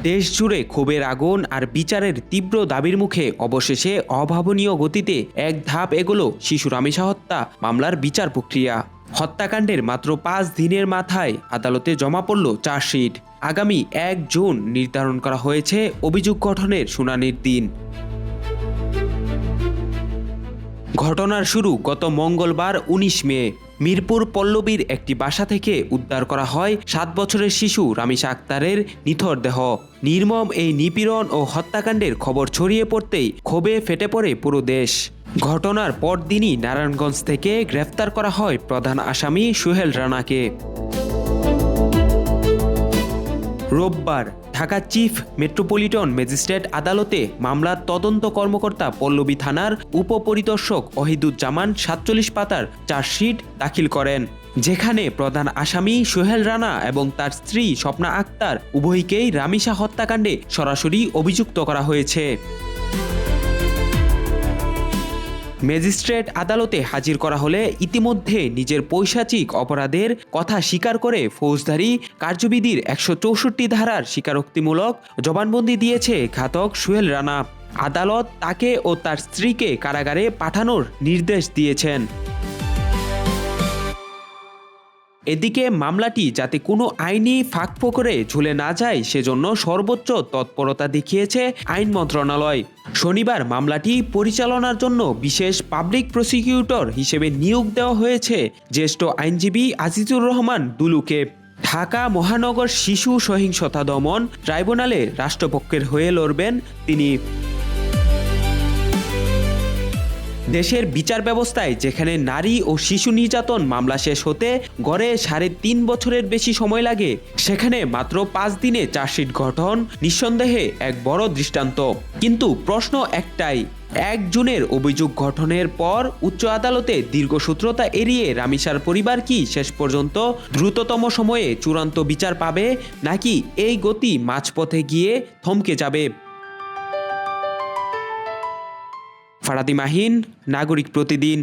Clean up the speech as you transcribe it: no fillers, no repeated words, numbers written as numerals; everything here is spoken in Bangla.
দেশ জুড়ে ক্ষোভের আগুন আর বিচারের তীব্র দাবির মুখে অবশেষে অভাবনীয় গতিতে এক ধাপ এগোলো শিশু রামিসা হত্যা মামলার বিচার প্রক্রিয়া। হত্যাকাণ্ডের মাত্র 5 দিনের মাথায় আদালতে জমা পড়ল চার্জশিট। আগামী 1 জুন নির্ধারণ করা হয়েছে অভিযোগ গঠনের শুনানির দিন। ঘটনার শুরু গত মঙ্গলবার 19 মে। মিরপুর পল্লবীর একটি বাসা থেকে উদ্ধার করা হয় 7 বছরের শিশু রামিসা আক্তারের নিথর দেহ। নির্মম এই নিপীড়ন ও হত্যাকাণ্ডের খবর ছড়িয়ে পড়তেই ক্ষোভে ফেটে পড়ে পুরো দেশ। ঘটনার পরদিনই নারায়ণগঞ্জ থেকে গ্রেফতার করা হয় প্রধান আসামি সোহেল রানাকে। রোববার ঢাকা চিফ মেট্রোপলিটন ম্যাজিস্ট্রেট আদালতে মামলার তদন্ত কর্মকর্তা পল্লবী থানার উপপরিদর্শক ওহিদুজ্জামান 47 পাতার চার্জশিট দাখিল করেন, যেখানে প্রধান আসামি সোহেল রানা এবং তার স্ত্রী স্বপ্না আক্তার উভয়কেই রামিসা হত্যাকাণ্ডে সরাসরি অভিযুক্ত করা হয়েছে। ম্যাজিস্ট্রেট আদালতে হাজির করা হলে ইতিমধ্যে নিজের পৈশাচিক অপরাধের কথা স্বীকার করে ফৌজদারি কার্যবিধির 164 ধারার স্বীকারোক্তিমূলক জবানবন্দি দিয়েছে ঘাতক সোহেল রানা। আদালত তাকে ও তার স্ত্রীকে কারাগারে পাঠানোর নির্দেশ দিয়েছেন। এদিকে মামলাটি যাতে কোনো আইনি ফাঁকফোকরে ঝুলে না যায় সেজন্য সর্বোচ্চ তৎপরতা দেখিয়েছে আইন মন্ত্রণালয়। শনিবার মামলাটি পরিচালনার জন্য বিশেষ পাবলিক প্রসিকিউটর হিসেবে নিয়োগ দেওয়া হয়েছে জ্যেষ্ঠ আইনজীবী আজিজুর রহমান দুলুকে। ঢাকা মহানগর শিশু সহিংসতা দমন ট্রাইব্যুনালে রাষ্ট্রপক্ষের হয়ে লড়বেন তিনি। দেশের বিচার ব্যবস্থায় যেখানে নারী ও শিশু নির্যাতন মামলা শেষ হতে গড়ে 3.5 বছরের বেশি সময় লাগে, সেখানে মাত্র 5 দিনে চার্জশিট গঠন নিঃসন্দেহে এক বড় দৃষ্টান্ত। কিন্তু প্রশ্ন একটাই, 1 জুনের অভিযোগ গঠনের পর উচ্চ আদালতে দীর্ঘসূত্রতা এড়িয়ে রামিসার পরিবার কি শেষ পর্যন্ত দ্রুততম সময়ে চূড়ান্ত বিচার পাবে, নাকি এই গতি মাঝপথে গিয়ে থমকে যাবে? ফারাদি মাহিন, নাগরিক প্রতিদিন।